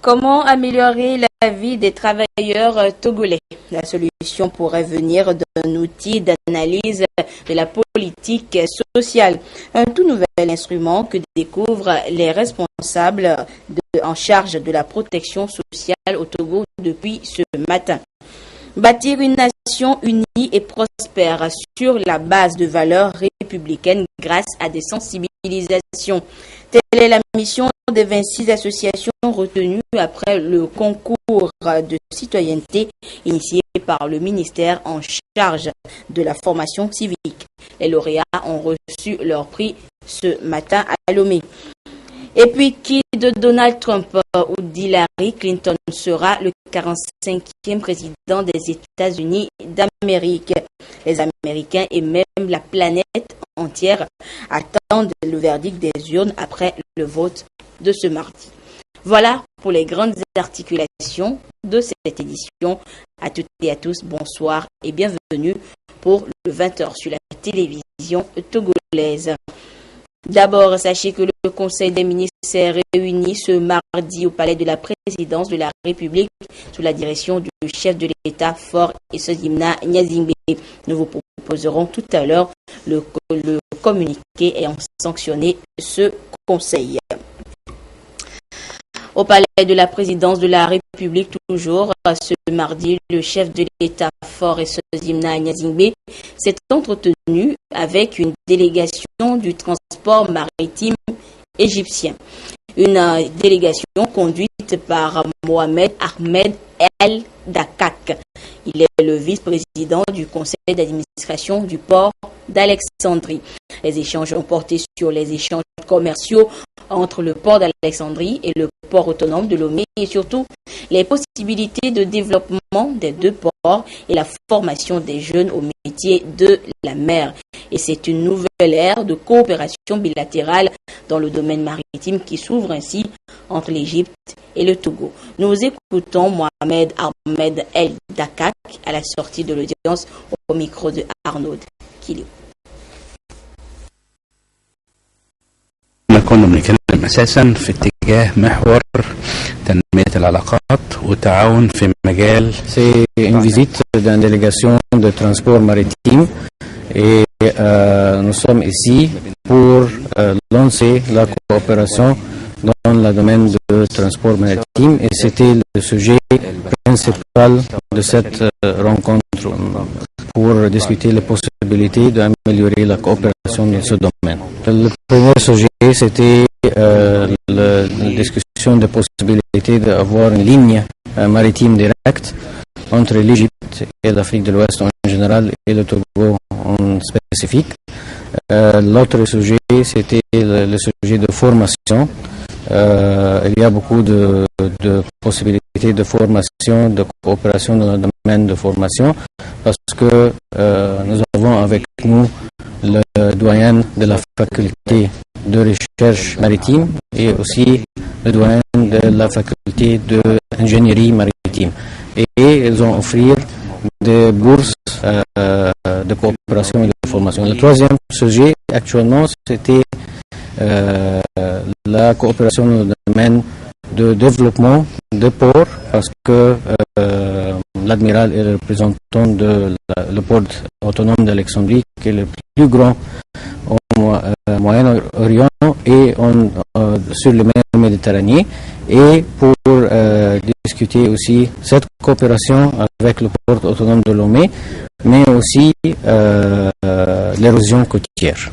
Comment améliorer la vie des travailleurs togolais? La solution pourrait venir d'un outil d'analyse de la politique sociale, un tout nouvel instrument que découvrent les responsables en charge de la protection sociale au Togo depuis ce matin. Bâtir une nation unie et prospère sur la base de valeurs républicaines grâce à des sensibilisations. Telle est la mission des 26 associations retenues après le concours de citoyenneté initié par le ministère en charge de la formation civique. Les lauréats ont reçu leur prix ce matin à Lomé. Et puis, qui de Donald Trump ou d'Hillary Clinton sera le 45e président des États-Unis d'Amérique? Les Américains et même la planète entière attendent le verdict des urnes après le vote de ce mardi. Voilà pour les grandes articulations de cette édition. À toutes et à tous, bonsoir et bienvenue pour le 20h sur la télévision togolaise. D'abord, sachez que le Conseil des ministres s'est réuni ce mardi au palais de la présidence de la République sous la direction du chef de l'État Faure Esozimna Nyazingbe. Nous vous proposerons tout à l'heure le communiqué ayant sanctionné ce conseil. Au palais de la présidence de la République, toujours ce mardi, le chef de l'État Faure Esozimna Nyazingbe s'est entretenu avec une délégation du transport maritime égyptien. Une délégation conduite par Mohamed Ahmed El Dakak. Il est le vice-président du conseil d'administration du port d'Alexandrie. Les échanges ont porté sur les échanges commerciaux entre le port d'Alexandrie et le port autonome de Lomé et surtout les possibilités de développement des deux ports et la formation des jeunes au métier de la mer. Et c'est une nouvelle ère de coopération bilatérale dans le domaine maritime qui s'ouvre ainsi entre l'Égypte et le Togo. Nous écoutons Mohamed Ahmed El Dakak à la sortie de l'audience au micro de Arnaud Kilio. كنا بنتكلم اساسا في اتجاه محور تنمية العلاقات والتعاون في مجال. C'est une visite d'une délégation de transport maritime et nous sommes ici pour lancer la coopération dans le domaine du transport maritime et c'était le sujet principal de cette rencontre pour discuter les possibilités d'améliorer la coopération dans ce domaine. Le premier sujet, c'était la discussion des possibilités d'avoir une ligne maritime directe entre l'Égypte et l'Afrique de l'Ouest en général et le Togo en spécifique. L'autre sujet, c'était le sujet de formation. Il y a beaucoup de possibilités de formation, de coopération dans le domaine de formation parce que nous avons avec nous le doyen de la faculté de recherche maritime et aussi le doyen de la faculté d'ingénierie maritime. Et ils ont offert des bourses de coopération et de formation. Le troisième sujet actuellement, c'était la coopération dans le domaine de développement de ports parce que l'admiral est le représentant de le port autonome d'Alexandrie qui est le plus grand au Moyen-Orient et sur le mer Méditerranée et pour discuter aussi cette coopération avec le port autonome de Lomé mais aussi l'érosion côtière.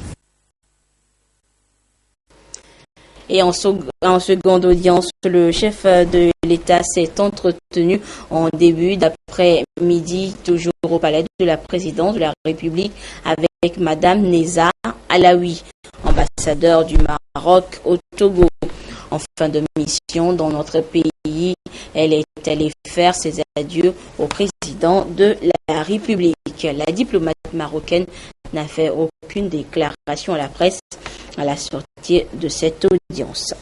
Et en seconde audience, le chef de l'État s'est entretenu en début d'après-midi, toujours au palais de la présidence de la République, avec Madame Neza Alaoui, ambassadeur du Maroc au Togo. En fin de mission dans notre pays, elle est allée faire ses adieux au président de la République. La diplomate marocaine n'a fait aucune déclaration à la presse à la sortie de cette audience.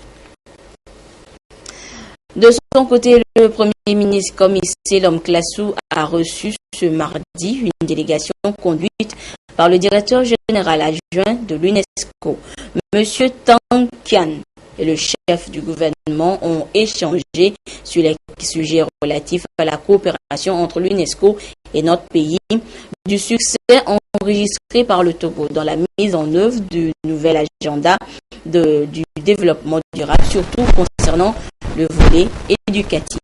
De son côté, le Premier ministre Comissé Lom Klassou a reçu ce mardi une délégation conduite par le directeur général adjoint de l'UNESCO, M. Tang Kian. et le chef du gouvernement ont échangé sur les sujets relatifs à la coopération entre l'UNESCO et notre pays, du succès enregistré par le Togo dans la mise en œuvre du nouvel agenda du développement durable, surtout concernant le volet éducatif.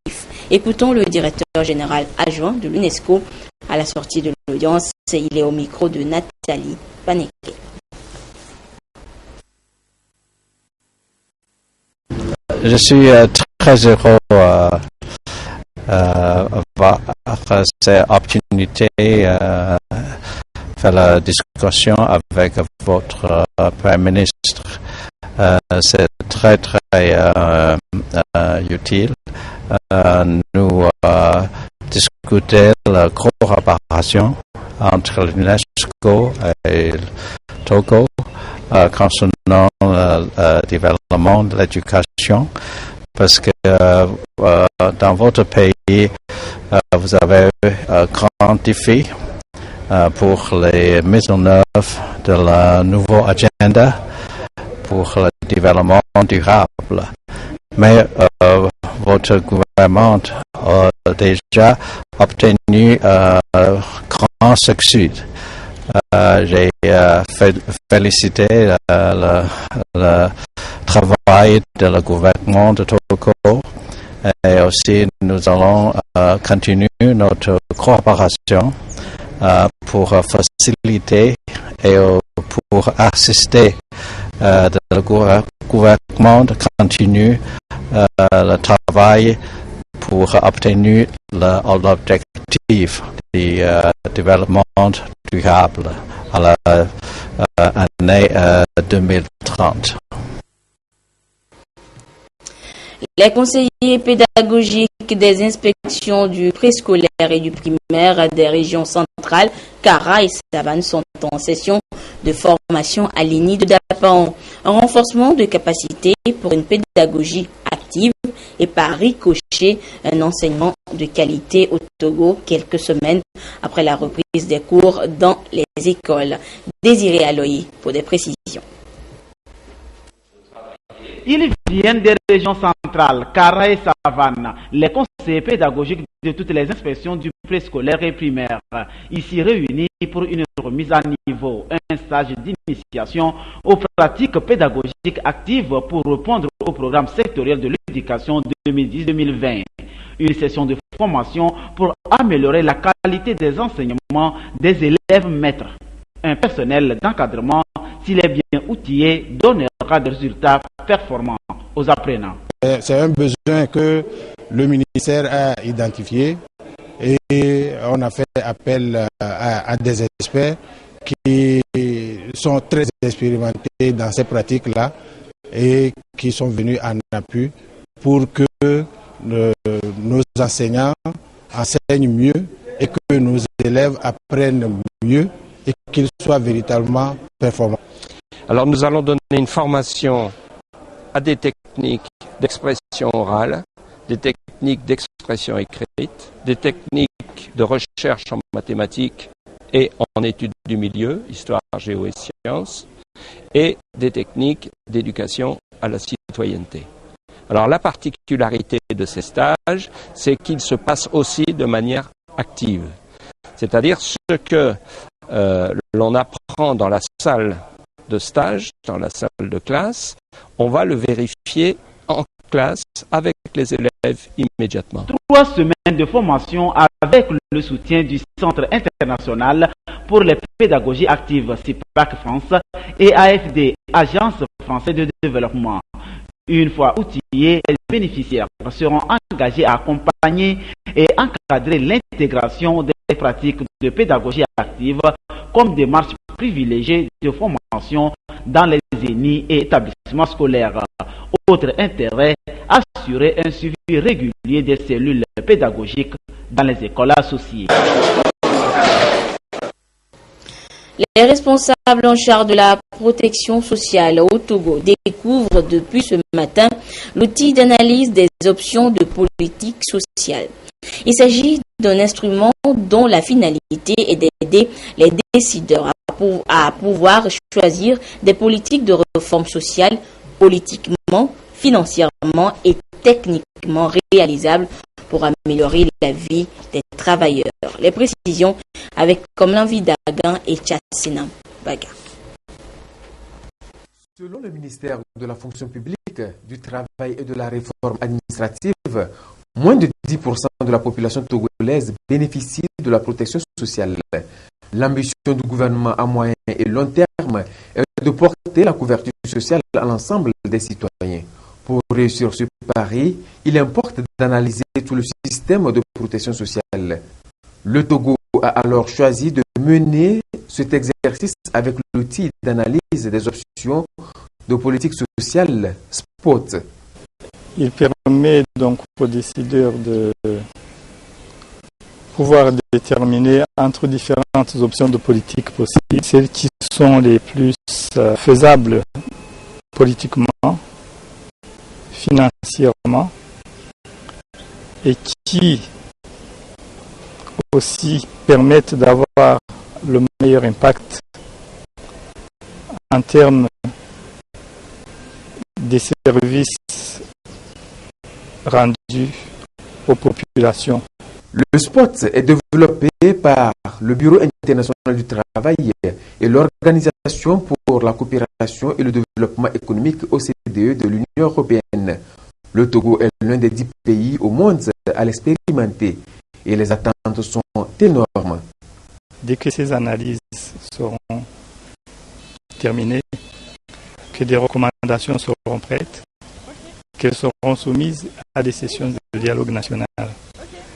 Écoutons le directeur général adjoint de l'UNESCO à la sortie de l'audience. Il est au micro de Nathalie Paneke. Je suis très heureux d'avoir cette opportunité de faire la discussion avec votre Premier ministre. C'est très utile. Nous discuter la coopération entre l'UNESCO et le Togo concernant le développement de l'éducation, parce que dans votre pays, vous avez un grand défi pour les mises en œuvre de la nouveau agenda pour le développement durable. Mais votre gouvernement a déjà obtenu grand succès. J'ai félicité le travail de le gouvernement de Togo et aussi nous allons continuer notre coopération pour faciliter et pour assister le gouvernement de continuer le travail pour obtenir l'objectif du développement durable à l'année 2030. Les conseillers pédagogiques des inspections du préscolaire et du primaire des régions centrales, Kara et Savane, sont en session de formation à l'INI de Dapan. Un renforcement de capacité pour une pédagogie active et par ricochet un enseignement de qualité au Togo quelques semaines après la reprise des cours dans les écoles. Désiré Aloyi pour des précisions. Ils viennent des régions centrales, Kara et Savane, les conseillers pédagogiques de toutes les inspections du préscolaire et primaire, ici réunis pour une remise à niveau, un stage d'initiation aux pratiques pédagogiques actives pour répondre au programme sectoriel de l'éducation 2010-2020. Une session de formation pour améliorer la qualité des enseignements des élèves maîtres. Un personnel d'encadrement, s'il est bien outillé, donnera des résultats performants aux apprenants. C'est un besoin que le ministère a identifié et on a fait appel à des experts qui sont très expérimentés dans ces pratiques-là et qui sont venus en appui pour que nos enseignants enseignent mieux et que nos élèves apprennent mieux et qu'ils soient véritablement performants. Alors nous allons donner une formation à des techniques d'expression orale, des techniques d'expression écrite, des techniques de recherche en mathématiques et en études du milieu, histoire, géo et sciences, et des techniques d'éducation à la citoyenneté. Alors la particularité de ces stages, c'est qu'ils se passent aussi de manière active. C'est-à-dire ce que l'on apprend dans la salle de stage, dans la salle de classe, on va le vérifier en classe avec les élèves immédiatement. 3 semaines de formation avec le soutien du Centre international pour les pédagogies actives CIPAC France et AFD, Agence française de développement. Une fois outillés, les bénéficiaires seront engagés à accompagner et encadrer l'intégration des pratiques de pédagogie active comme démarche privilégiée de formation dans les ENI et établissements scolaires. Autre intérêt, assurer un suivi régulier des cellules pédagogiques dans les écoles associées. Les responsables en charge de la protection sociale au Togo découvrent depuis ce matin l'outil d'analyse des options de politique sociale. Il s'agit d'un instrument dont la finalité est d'aider les décideurs à pouvoir choisir des politiques de réforme sociale politiquement financièrement et techniquement réalisable pour améliorer la vie des travailleurs. Les précisions avec Komlan Vidagan et Tchatsina Baga. Selon le ministère de la fonction publique, du travail et de la réforme administrative, moins de 10% de la population togolaise bénéficie de la protection sociale. L'ambition du gouvernement à moyen et long terme est de porter la couverture sociale à l'ensemble des citoyens. Pour réussir ce pari, il importe d'analyser tout le système de protection sociale. Le Togo a alors choisi de mener cet exercice avec l'outil d'analyse des options de politique sociale SPOT. Il permet donc aux décideurs de pouvoir déterminer entre différentes options de politique possibles, celles qui sont les plus faisables politiquement, financièrement, et qui aussi permettent d'avoir le meilleur impact en termes des services rendus aux populations. Le SPOT est développé par le Bureau international du travail et l'Organisation pour la coopération et le développement économique OCDE de l'Union européenne. Le Togo est l'un des 10 pays au monde à l'expérimenter et les attentes sont énormes. Dès que ces analyses seront terminées, que des recommandations seront prêtes, qu'elles seront soumises à des sessions de dialogue national.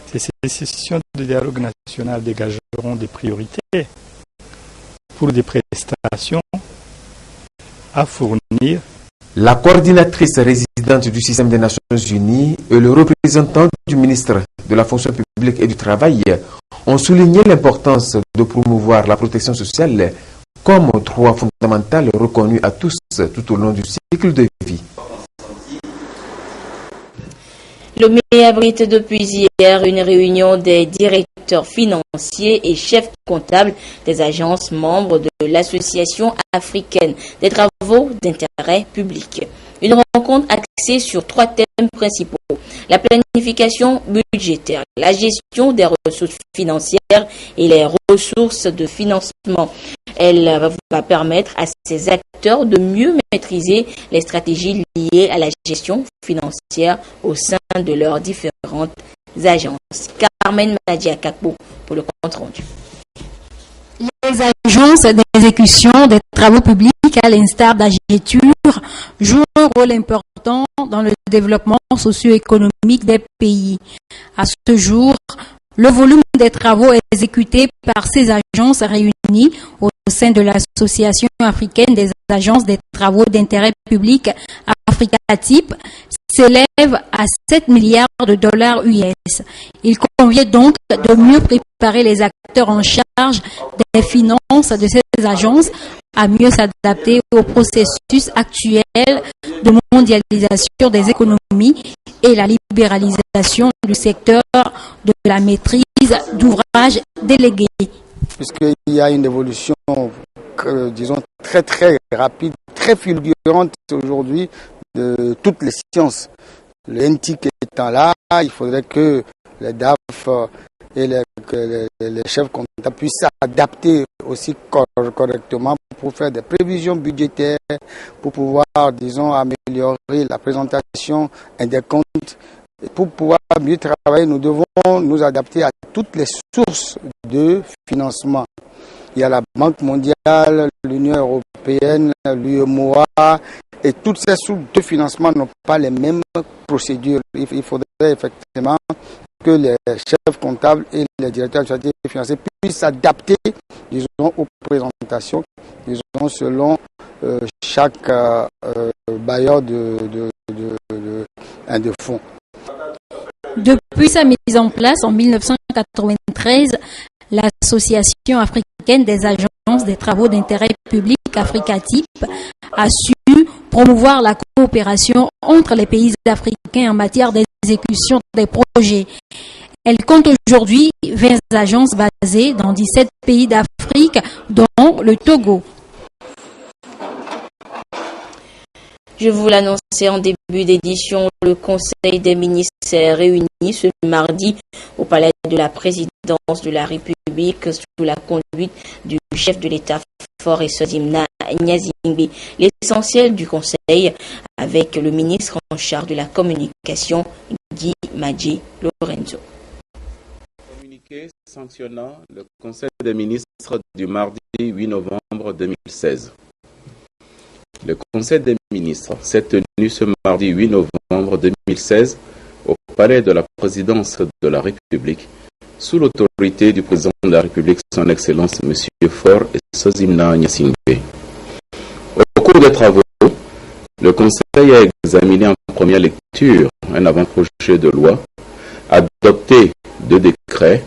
Ces sessions de dialogue national dégageront des priorités pour des prestations à fournir. La coordinatrice résidente du système des Nations Unies et le représentant du ministre de la fonction publique et du travail ont souligné l'importance de promouvoir la protection sociale comme droit fondamental reconnu à tous tout au long du cycle de vie. Lomé abrite depuis hier une réunion des directeurs financiers et chefs comptables des agences membres de l'Association africaine des travaux d'intérêt public. Une rencontre axée sur 3 thèmes principaux: la planification budgétaire, la gestion des ressources financières et les ressources de financement. Elle va permettre à ces acteurs de mieux maîtriser les stratégies liées à la gestion financière au sein de leurs différentes agences. Carmen Madia Kakbo pour le compte rendu. Les agences d'exécution des travaux publics, à l'instar d'AGETUR, jouent un rôle important dans le développement socio-économique des pays. À ce jour, le volume des travaux exécutés par ces agences réunies au sein de l'Association africaine des agences des travaux d'intérêt public Africa-Type s'élève à 7 milliards de dollars US. Il convient donc de mieux préparer les acteurs en charge des finances de ces agences à mieux s'adapter au processus actuel de mondialisation des économies et la libéralisation du secteur de la maîtrise d'ouvrages délégués. Puisqu'il y a une évolution, disons, très très rapide, très fulgurante aujourd'hui de toutes les sciences. Le NTIC étant là, il faudrait que les DAF et les chefs comptables puissent s'adapter aussi correctement pour faire des prévisions budgétaires, pour pouvoir, disons, améliorer la présentation des comptes. Pour pouvoir mieux travailler, nous devons nous adapter à toutes les sources de financement. Il y a la Banque mondiale, l'Union européenne, l'UEMOA, et toutes ces sources de financement n'ont pas les mêmes procédures. Il faudrait effectivement que les chefs comptables et les directeurs administratifs financiers puissent s'adapter, disons, aux présentations, disons, selon chaque bailleur de fonds. Depuis sa mise en place en 1993, l'Association africaine des agences des travaux d'intérêt public Africa-Type a su promouvoir la coopération entre les pays africains en matière d'exécution des projets. Elle compte aujourd'hui 20 agences basées dans 17 pays d'Afrique, dont le Togo. Je vous l'annonçais en début d'édition, le Conseil des ministres s'est réuni ce mardi au palais de la présidence de la République sous la conduite du chef de l'État Faure Sozimna Nyazingbe. L'essentiel du Conseil avec le ministre en charge de la communication, Guy Madji Lorenzo. Communiqué sanctionnant le Conseil des ministres du mardi 8 novembre 2016. Le Conseil des ministres s'est tenu ce mardi 8 novembre 2016 au palais de la présidence de la République sous l'autorité du président de la République, son Excellence M. Faure Sozimna Nyazingbe. Au cours des travaux, le Conseil a examiné en première lecture un avant-projet de loi, adopté 2 décrets,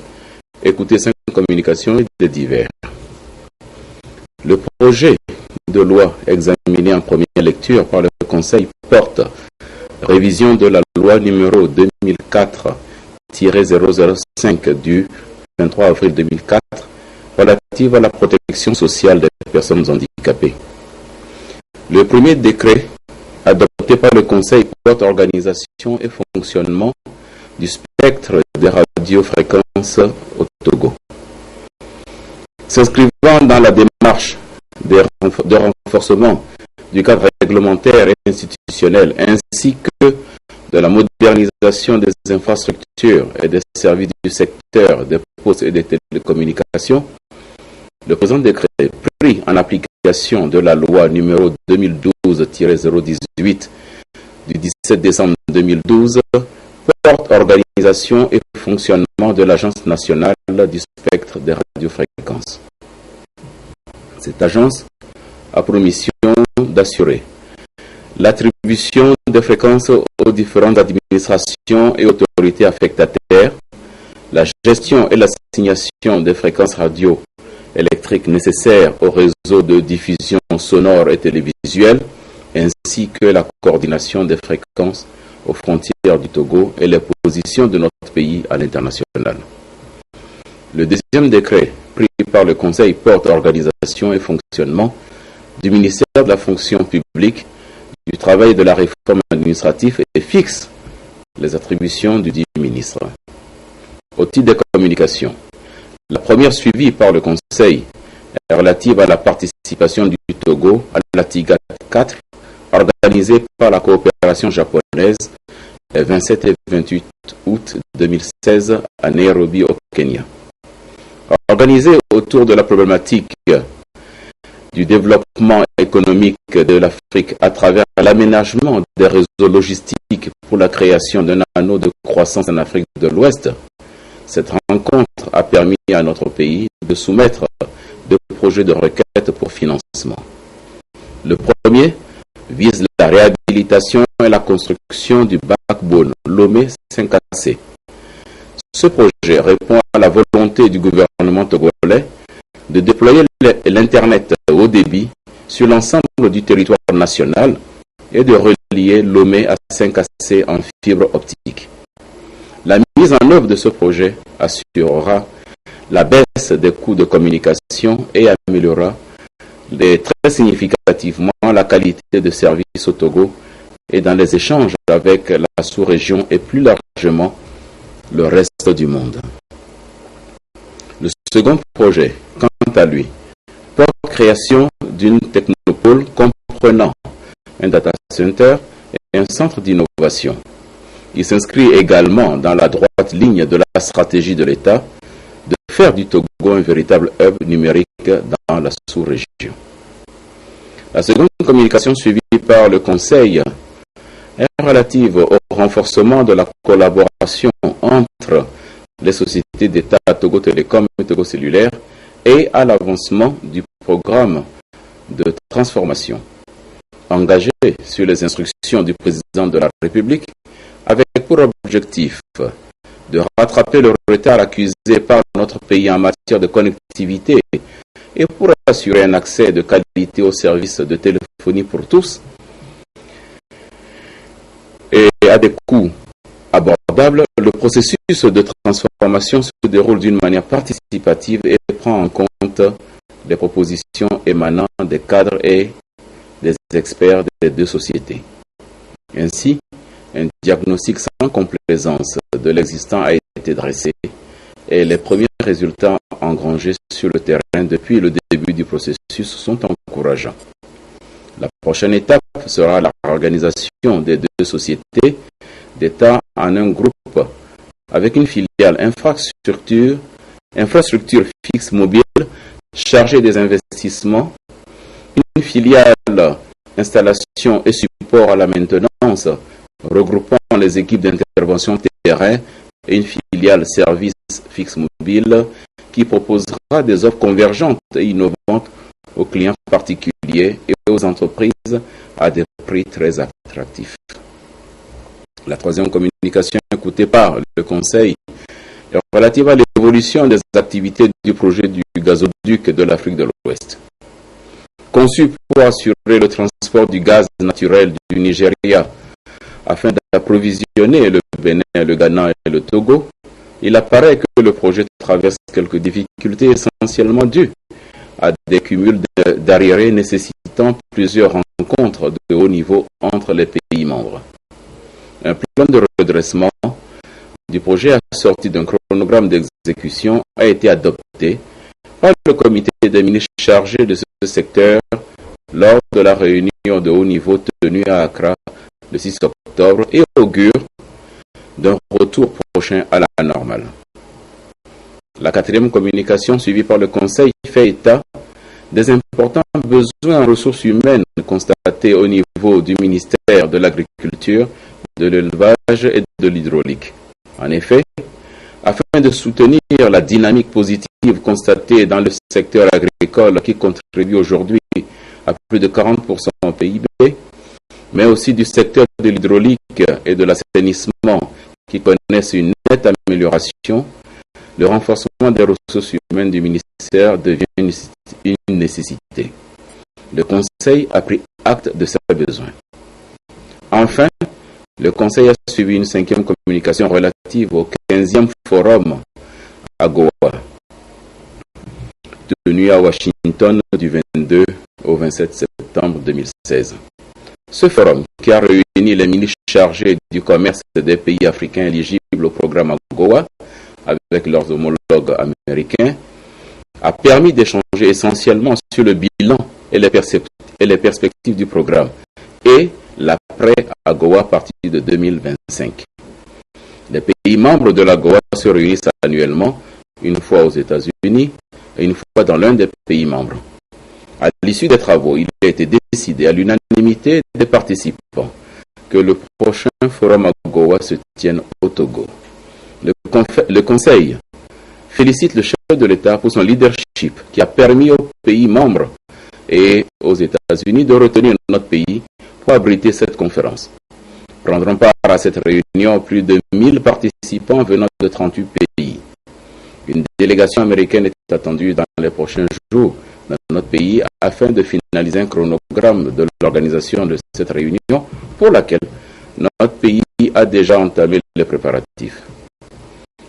écouté 5 communications et des divers. Le projet de loi examiné en première lecture par le Conseil porte révision de la loi numéro 2004-005 du 23 avril 2004 relative à la protection sociale des personnes handicapées. Le premier décret adopté par le Conseil porte organisation et fonctionnement du spectre des radiofréquences au Togo. S'inscrivant dans la démarche de renforcement du cadre réglementaire et institutionnel ainsi que de la modernisation des infrastructures et des services du secteur des postes et des télécommunications, le présent décret, pris en application de la loi numéro 2012-018 du 17 décembre 2012, porte organisation et fonctionnement de l'Agence nationale du spectre des radiofréquences. Cette agence a pour mission d'assurer l'attribution des fréquences aux différentes administrations et autorités affectataires, la gestion et l'assignation des fréquences radio électriques nécessaires au réseau de diffusion sonore et télévisuelle, ainsi que la coordination des fréquences aux frontières du Togo et les positions de notre pays à l'international. Le deuxième décret pris par le Conseil porte organisation et fonctionnement du ministère de la fonction publique, du travail et de la réforme administrative et fixe les attributions du dit ministre. Au titre des communications, la première suivie par le Conseil est relative à la participation du Togo à la TIGAT 4 organisée par la coopération japonaise les 27 et 28 août 2016 à Nairobi au Kenya. Organisée autour de la problématique du développement économique de l'Afrique à travers l'aménagement des réseaux logistiques pour la création d'un anneau de croissance en Afrique de l'Ouest, cette rencontre a permis à notre pays de soumettre 2 projets de requête pour financement. Le premier vise la réhabilitation et la construction du backbone Lomé 5AC. Ce projet répond à la volonté du gouvernement togolais de déployer l'Internet haut débit sur l'ensemble du territoire national et de relier Lomé à 5AC en fibre optique. La mise en œuvre de ce projet assurera la baisse des coûts de communication et améliorera très significativement la qualité de service au Togo et dans les échanges avec la sous-région et plus largement le reste du monde. Le second projet, quant à lui, porte création d'une technopole comprenant un data center et un centre d'innovation. Il s'inscrit également dans la droite ligne de la stratégie de l'État de faire du Togo un véritable hub numérique dans la sous-région. La seconde communication suivie par le Conseil est relative au renforcement de la collaboration entre les sociétés d'État Togo Télécom et Togo Cellulaire et à l'avancement du programme de transformation engagé sur les instructions du président de la République avec pour objectif de rattraper le retard accusé par notre pays en matière de connectivité et pour assurer un accès de qualité aux services de téléphonie pour tous et à des coûts abordables. Le processus de transformation se déroule d'une manière participative et prend en compte les propositions émanant des cadres et des experts des deux sociétés. Ainsi, un diagnostic sans complaisance de l'existant a été dressé et les premiers résultats engrangés sur le terrain depuis le début du processus sont encourageants. La prochaine étape sera la réorganisation des deux sociétés d'État en un groupe avec une filiale infrastructure fixe mobile chargée des investissements, une filiale installation et support à la maintenance regroupant les équipes d'intervention terrain et une filiale service fixe mobile qui proposera des offres convergentes et innovantes aux clients particuliers et aux entreprises à des prix très attractifs. La troisième communication écoutée par le Conseil est relative à l'évolution des activités du projet du gazoduc de l'Afrique de l'Ouest. Conçu pour assurer le transport du gaz naturel du Nigeria afin d'approvisionner le Bénin, le Ghana et le Togo, il apparaît que le projet traverse quelques difficultés essentiellement dues à des cumuls d'arriérés nécessitant plusieurs rencontres de haut niveau entre les pays membres. Un plan de redressement du projet assorti d'un chronogramme d'exécution a été adopté par le comité des ministres chargé de ce secteur lors de la réunion de haut niveau tenue à Accra le 6 octobre et augure d'un retour prochain à la normale. La quatrième communication suivie par le Conseil fait état des importants besoins en ressources humaines constatés au niveau du ministère de l'Agriculture, de l'Élevage et de l'Hydraulique. En effet, afin de soutenir la dynamique positive constatée dans le secteur agricole qui contribue aujourd'hui à plus de 40% au PIB, mais aussi du secteur de l'hydraulique et de l'assainissement qui connaissent une nette amélioration, le renforcement des ressources humaines du ministère devient une nécessité. Le Conseil a pris acte de ces besoins. Enfin, le Conseil a suivi une cinquième communication relative au 15e forum AGOA, tenu à Washington du 22 au 27 septembre 2016. Ce forum, qui a réuni les ministres chargés du commerce des pays africains éligibles au programme AGOA avec leurs homologues américains, a permis d'échanger essentiellement sur le bilan et les perspectives du programme et l'après-AGOA à partir de 2025. Les pays membres de l'AGOA se réunissent annuellement, une fois aux États-Unis et une fois dans l'un des pays membres. À l'issue des travaux, il a été décidé à l'unanimité des participants que le prochain forum AGOA se tienne au Togo. Le Conseil félicite le chef de l'État pour son leadership qui a permis aux pays membres et aux États-Unis de retenir notre pays pour abriter cette conférence. Prendront part à cette réunion plus de 1000 participants venant de 38 pays. Une délégation américaine est attendue dans les prochains jours dans notre pays afin de finaliser un chronogramme de l'organisation de cette réunion pour laquelle notre pays a déjà entamé les préparatifs.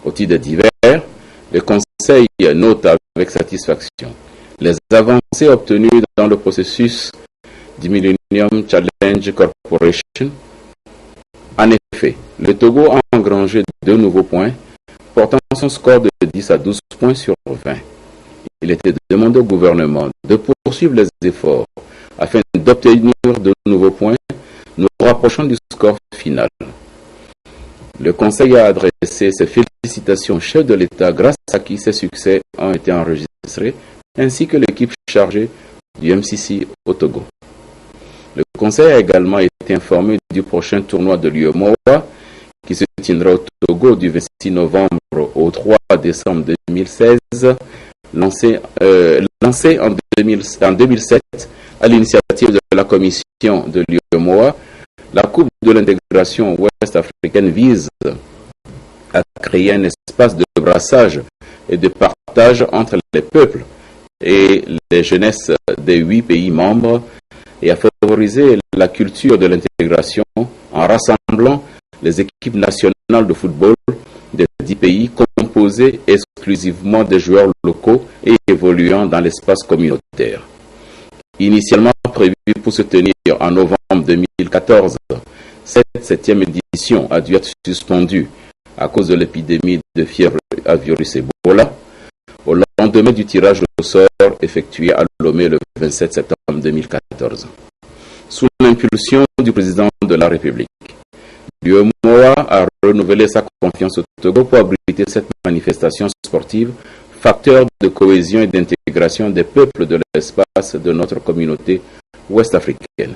Au titre divers, le Conseil note avec satisfaction les avancées obtenues dans le processus du Millennium Challenge Corporation. En effet, le Togo a engrangé 2 nouveaux points, portant son score de 10 à 12 points sur 20. Il était demandé au gouvernement de poursuivre les efforts afin d'obtenir de nouveaux points, nous rapprochant du score final. Le Conseil a adressé ses félicitations au chef de l'État grâce à qui ces succès ont été enregistrés, ainsi que l'équipe chargée du MCC au Togo. Le Conseil a également été informé du prochain tournoi de l'UEMOA qui se tiendra au Togo du 26 novembre au 3 décembre 2016, lancé en 2007 à l'initiative de la commission de l'UEMOA. La Coupe de l'intégration ouest-africaine vise à créer un espace de brassage et de partage entre les peuples et les jeunesses des 8 pays membres et à favoriser la culture de l'intégration en rassemblant les équipes nationales de football des 10 pays composées exclusivement de joueurs locaux et évoluant dans l'espace communautaire. Initialement prévu pour se tenir en novembre 2014, cette 7e édition a dû être suspendue à cause de l'épidémie de fièvre à virus Ebola, au lendemain du tirage au sort effectué à Lomé le 27 septembre 2014. Sous l'impulsion du président de la République, l'UEMOA a renouvelé sa confiance au Togo pour abriter cette manifestation sportive, facteur de cohésion et d'intégration des peuples de l'espace de notre communauté ouest-africaine.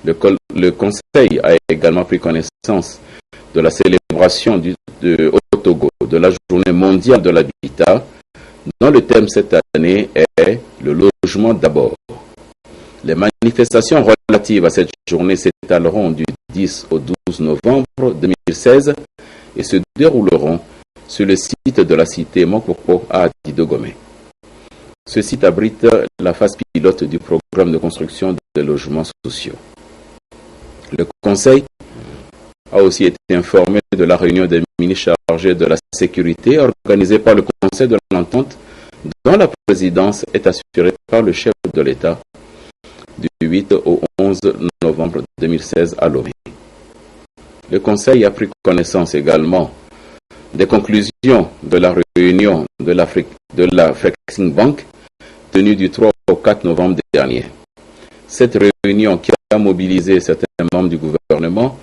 Le Conseil a également pris connaissance de la célébration au Togo de la Journée mondiale de l'habitat, dont le thème cette année est le logement d'abord. Les manifestations relatives à cette journée s'étaleront du 10 au 12 novembre 2016 et se dérouleront sur le site de la cité Mokoko à Didogomé. Ce site abrite la phase pilote du programme de construction de logements sociaux. Le Conseil a aussi été informé de la réunion des ministres chargés de la sécurité organisée par le Conseil de l'Entente, dont la présidence est assurée par le chef de l'État du 8 au 11 novembre 2016 à Lomé. Le Conseil a pris connaissance également des conclusions de la réunion de la Flexing Bank tenue du 3 au 4 novembre dernier. Cette réunion qui a mobilisé certains membres du gouvernement,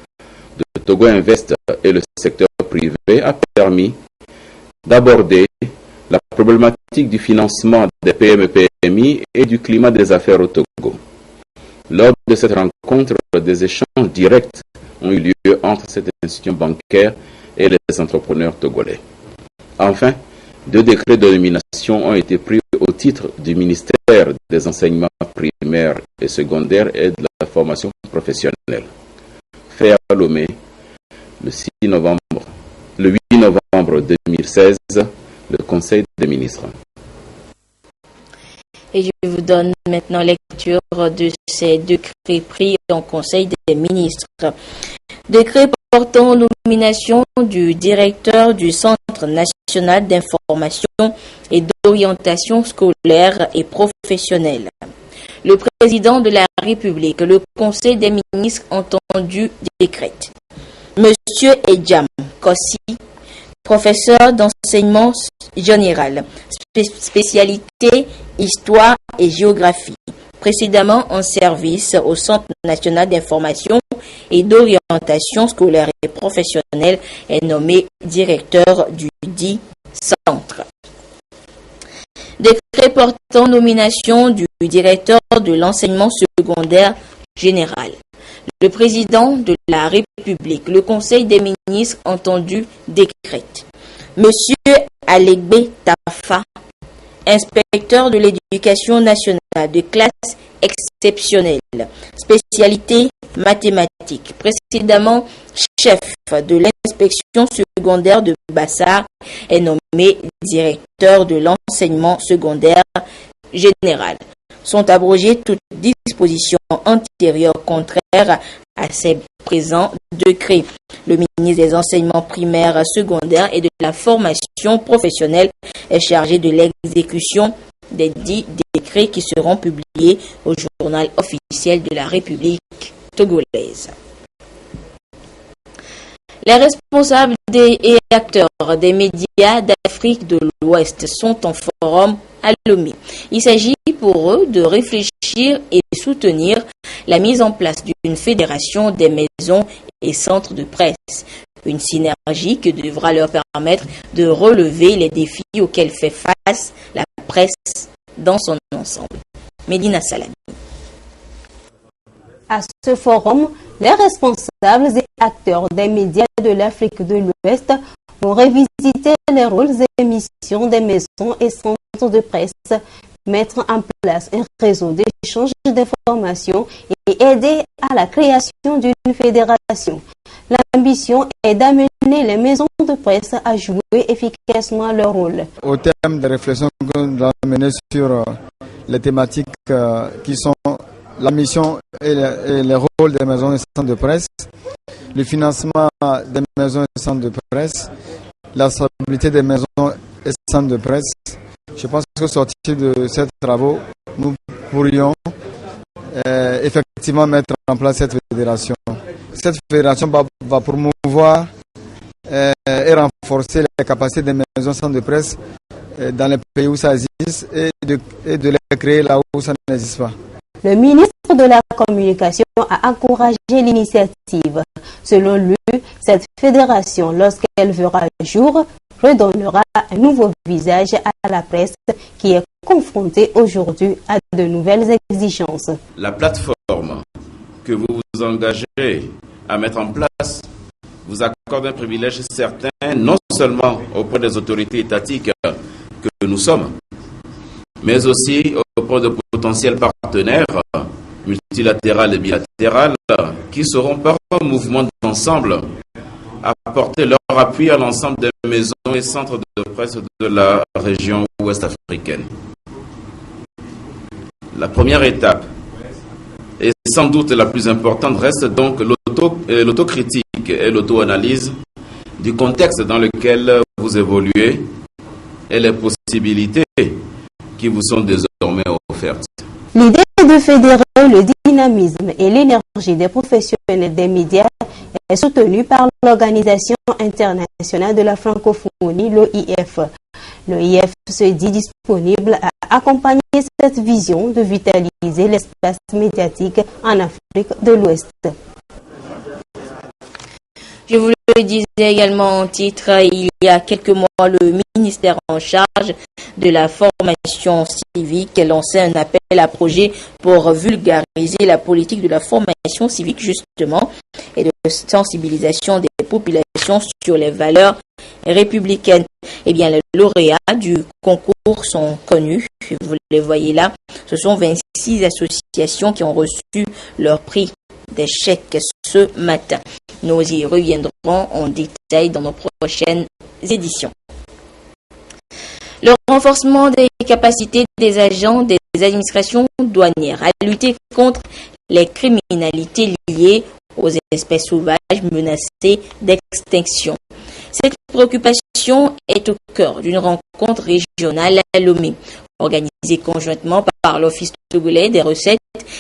de Togo Invest et le secteur privé a permis d'aborder la problématique du financement des PME-PMI et du climat des affaires au Togo. Lors de cette rencontre, des échanges directs ont eu lieu entre cette institution bancaire et les entrepreneurs togolais. Enfin, 2 décrets de nomination ont été pris au titre du ministère des enseignements primaires et secondaires et de la formation professionnelle. Fait à Lomé le 8 novembre 2016, le Conseil des ministres. Et je vous donne maintenant lecture de ces décrets pris en Conseil des ministres. Décret portant nomination du directeur du Centre national d'information et d'orientation scolaire et professionnelle. Le président de la République, le Conseil des ministres entendu décrète. Monsieur Edjam Kossi, professeur d'enseignement général, spécialité histoire et géographie, précédemment en service au Centre national d'information et d'orientation scolaire et professionnelle, est nommé directeur du dit centre. Décret portant nomination du directeur de l'enseignement secondaire général. Le président de la République, le Conseil des ministres entendu décrète. Monsieur Alegbe Tafa, inspecteur de l'éducation nationale de classe exceptionnelle, spécialité mathématiques, précédemment chef de l'inspection secondaire de Bassar, est nommé directeur de l'enseignement secondaire général. Sont abrogées toutes dispositions antérieures contraires à ces présents décrets. Le ministre des enseignements primaires, secondaires et de la formation professionnelle est chargé de l'exécution des 10 décrets qui seront publiés au journal officiel de la République togolaise. Les responsables et acteurs des médias d'Afrique de l'Ouest sont en forum à Lomé. Il s'agit pour eux de réfléchir et soutenir la mise en place d'une fédération des maisons et centres de presse. Une synergie qui devra leur permettre de relever les défis auxquels fait face la presse dans son ensemble. Medina Salami. À ce forum, les responsables et acteurs des médias de l'Afrique de l'Ouest vont revisiter les rôles et missions des maisons et centres de presse, mettre en place un réseau d'échange d'informations et aider à la création d'une fédération. L'ambition est d'amener les maisons de presse à jouer efficacement leur rôle. Au terme des réflexions que nous avons menées sur les thématiques qui sont la mission et le rôle des maisons et centres de presse, le financement des maisons et centres de presse, la stabilité des maisons et centres de presse. Je pense que sortir de ces travaux nous pourrions effectivement mettre en place cette fédération. Cette fédération va promouvoir et renforcer les capacités des maisons centres de presse dans les pays où ça existe et de les créer là où ça n'existe pas. Le ministre de la Communication a encouragé l'initiative. Selon lui, cette fédération, lorsqu'elle verra jour, redonnera un nouveau visage à la presse qui est confrontée aujourd'hui à de nouvelles exigences. La plateforme que vous vous engagez à mettre en place vous accorde un privilège certain, non seulement auprès des autorités étatiques que nous sommes, mais aussi auprès de potentiels partenaires multilatérales et bilatérales qui seront par un mouvement d'ensemble apporter leur appui à l'ensemble des maisons et centres de presse de la région ouest africaine. La première étape, et sans doute la plus importante, reste donc l'autocritique et l'auto-analyse du contexte dans lequel vous évoluez et les possibilités qui vous sont désormais offertes. L'idée de fédérer le dynamisme et l'énergie des professionnels des médias est soutenue par l'Organisation internationale de la francophonie, l'OIF. L'OIF se dit disponible à accompagner cette vision de vitaliser l'espace médiatique en Afrique de l'Ouest. Je vous le disais également en titre, il y a quelques mois, le ministère en charge de la formation civique lançait un appel à projet pour vulgariser la politique de la formation civique justement et de sensibilisation des populations sur les valeurs républicaines. Eh bien, les lauréats du concours sont connus, vous les voyez là, ce sont 26 associations qui ont reçu leur prix des chèques ce matin. Nous y reviendrons en détail dans nos prochaines éditions. Le renforcement des capacités des agents des administrations douanières à lutter contre les criminalités liées aux espèces sauvages menacées d'extinction. Cette préoccupation est au cœur d'une rencontre régionale à Lomé, organisée conjointement par l'Office togolais des recettes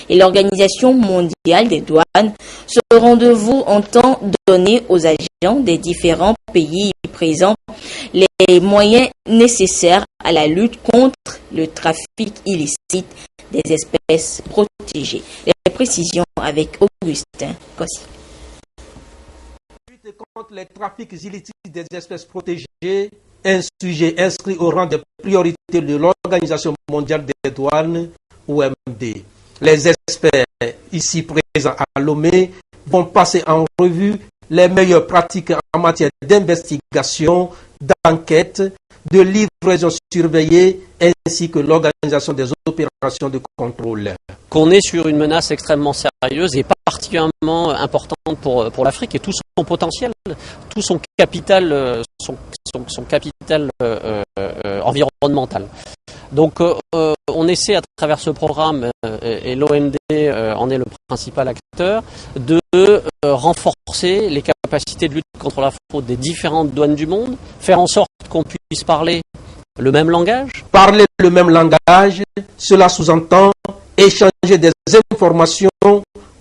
et l'Organisation mondiale des douanes. Ce rendez-vous entend donner aux agents des différents pays présents les moyens nécessaires à la lutte contre le trafic illicite des espèces protégées. Les précisions avec Augustin Kossi. Lutte contre les trafics illicites des espèces protégées, un sujet inscrit au rang des priorités de l'Organisation mondiale des douanes, OMD. Les experts ici présents à Lomé vont passer en revue les meilleures pratiques en matière d'investigation, d'enquête, de livraison surveillée, ainsi que l'organisation des opérations de contrôle. Qu'on est sur une menace extrêmement sérieuse et particulièrement importante pour l'Afrique et tout son potentiel, tout son capital, son capital environnemental. Donc on essaie à travers ce programme, et l'OMD en est le principal acteur, de renforcer les capacités de lutte contre la fraude des différentes douanes du monde, faire en sorte qu'on puisse parler le même langage. Parler le même langage, cela sous-entend échanger des informations,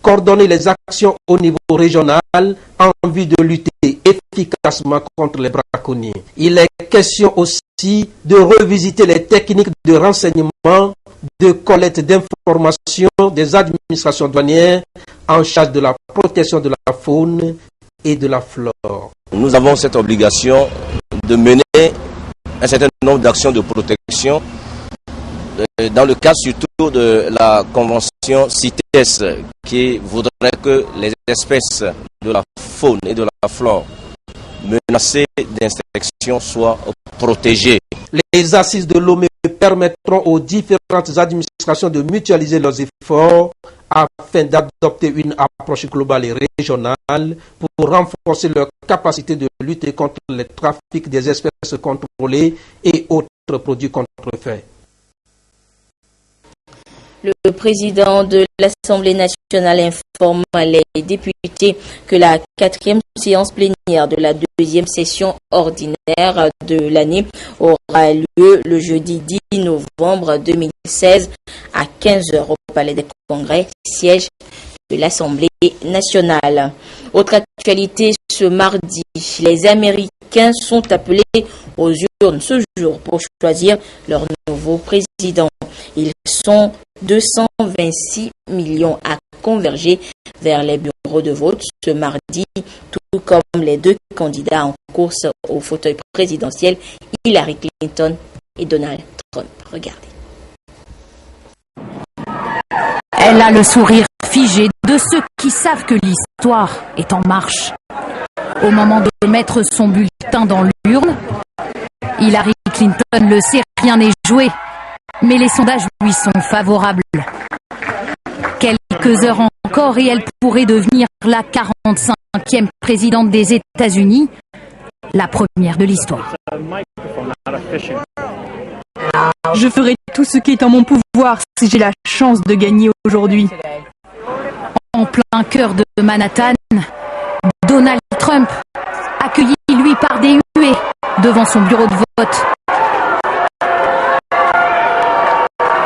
coordonner les actions au niveau régional en vue de lutter efficacement contre les braconniers. Il est question aussi de revisiter les techniques de renseignement, de collecte d'informations des administrations douanières en charge de la protection de la faune et de la flore. Nous avons cette obligation de mener un certain nombre d'actions de protection dans le cadre surtout de la convention CITES qui voudrait que les espèces de la faune et de la flore menacées d'extinction soient protégées. Les assises de Lomé permettront aux différentes administrations de mutualiser leurs efforts afin d'adopter une approche globale et régionale pour renforcer leur capacité de lutter contre le trafic des espèces contrôlées et autres produits contrefaits. Le président de l'Assemblée nationale informe les députés que la 4e séance plénière de la 2e session ordinaire de l'année aura lieu le jeudi 10 novembre 2016 à 15h au Palais des Congrès, siège de l'Assemblée nationale. Autre actualité, ce mardi, les Américains sont appelés aux urnes ce jour pour choisir leur nouveau président. Ils sont 226 millions à converger vers les bureaux de vote ce mardi, tout comme les deux candidats en course au fauteuil présidentiel, Hillary Clinton et Donald Trump. Regardez. Elle a le sourire figé de ceux qui savent que l'histoire est en marche. Au moment de mettre son bulletin dans l'urne, Hillary Clinton le sait, rien n'est joué, mais les sondages lui sont favorables. Quelques heures encore et elle pourrait devenir la 45e présidente des États-Unis, la première de l'histoire. Je ferai tout ce qui est en mon pouvoir si j'ai la chance de gagner aujourd'hui. En plein cœur de Manhattan, Donald Trump, accueilli lui par des huées devant son bureau de vote.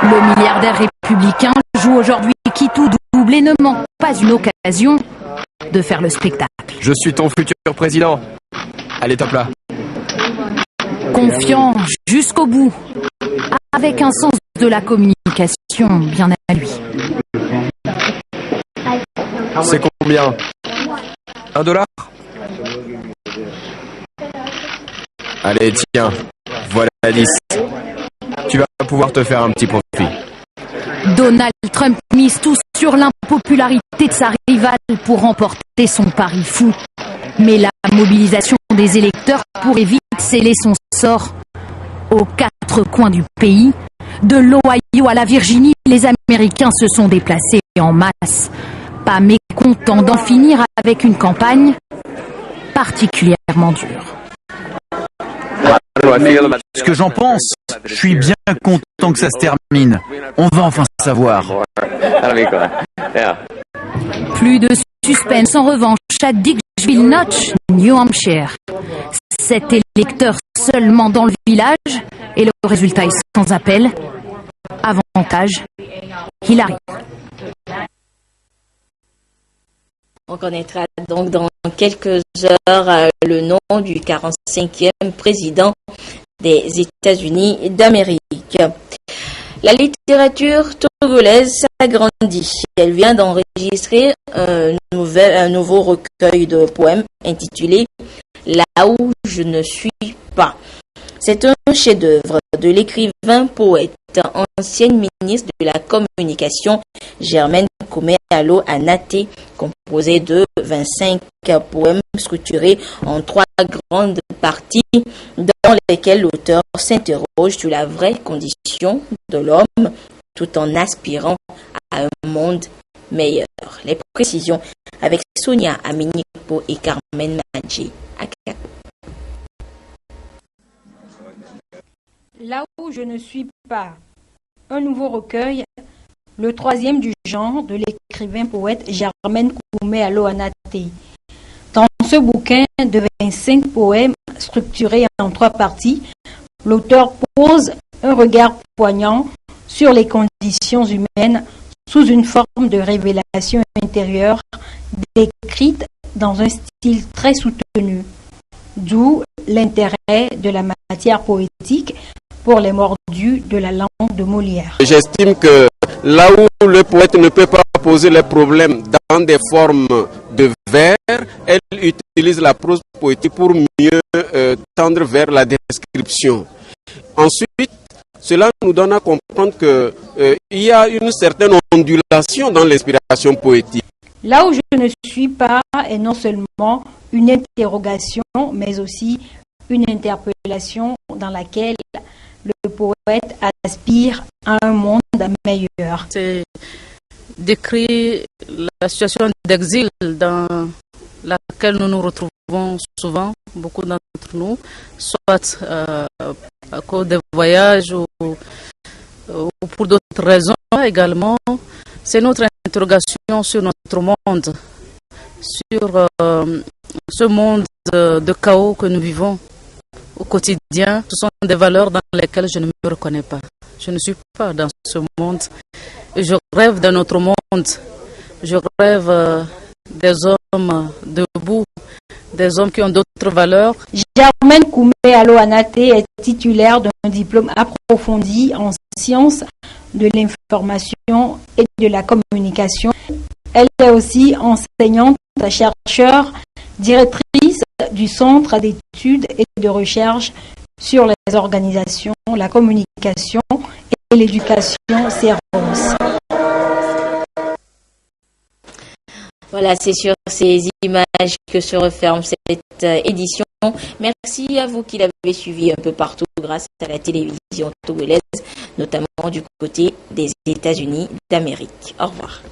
Le milliardaire républicain joue aujourd'hui qui tout double et ne manque pas une occasion de faire le spectacle. Je suis ton futur président. Allez, top là. Confiant jusqu'au bout, avec un sens de la communication bien à lui. C'est combien? $1? Allez, tiens, voilà 10. Tu vas pouvoir te faire un petit profit. Donald Trump mise tout sur l'impopularité de sa rivale pour remporter son pari fou. Mais la mobilisation des électeurs pourrait vite sceller son sort. Aux quatre coins du pays, de l'Ohio à la Virginie, les Américains se sont déplacés en masse. Pas mécontents d'en finir avec une campagne particulièrement dure. Ce que j'en pense, je suis bien content que ça se termine. On va enfin savoir. Plus de suspense en revanche à Dixville Notch, New Hampshire. 7 électeurs seulement dans le village et le résultat est sans appel. Avantage, Hillary. On connaîtra donc dans quelques heures le nom du 45e président des États-Unis d'Amérique. La littérature togolaise s'agrandit. Elle vient d'enregistrer un nouveau recueil de poèmes intitulé « Là où je ne suis pas ». C'est un chef-d'œuvre de l'écrivain poète, ancienne ministre de la Communication, Germaine Kouméalo Anaté, composé de 25 poèmes structurés en 3 grandes parties dans lesquelles l'auteur s'interroge sur la vraie condition de l'homme tout en aspirant à un monde meilleur. Les précisions avec Sonia Aminikpo et Carmen Madji. Là où je ne suis pas, un nouveau recueil, le 3e du genre de l'écrivain poète Germaine Kouméalo Anaté. Dans ce bouquin de 25 poèmes structurés en 3 parties, l'auteur pose un regard poignant sur les conditions humaines sous une forme de révélation intérieure décrite dans un style très soutenu. D'où l'intérêt de la matière poétique pour les mordus de la langue de Molière. J'estime que là où le poète ne peut pas poser les problèmes dans des formes de vers, elle utilise la prose poétique pour mieux tendre vers la description. Ensuite, cela nous donne à comprendre qu'il y a une certaine ondulation dans l'inspiration poétique. Là où je ne suis pas est non seulement une interrogation, mais aussi une interpellation dans laquelle le poète aspire à un monde meilleur. C'est décrit la situation d'exil dans laquelle nous nous retrouvons souvent, beaucoup d'entre nous, soit à cause des voyages ou pour d'autres raisons également. C'est notre interrogation sur notre monde, sur ce monde de chaos que nous vivons au quotidien, ce sont des valeurs dans lesquelles je ne me reconnais pas. Je ne suis pas dans ce monde. Je rêve d'un autre monde. Je rêve des hommes debout, des hommes qui ont d'autres valeurs. Germaine Koumé-Alo-Anate est titulaire d'un diplôme approfondi en sciences de l'information et de la communication. Elle est aussi enseignante, chercheure, directrice du Centre d'études et de recherche sur les organisations, la communication et l'éducation CEROS. Voilà, c'est sur ces images que se referme cette édition. Merci à vous qui l'avez suivi un peu partout grâce à la télévision togolaise, notamment du côté des États-Unis d'Amérique. Au revoir.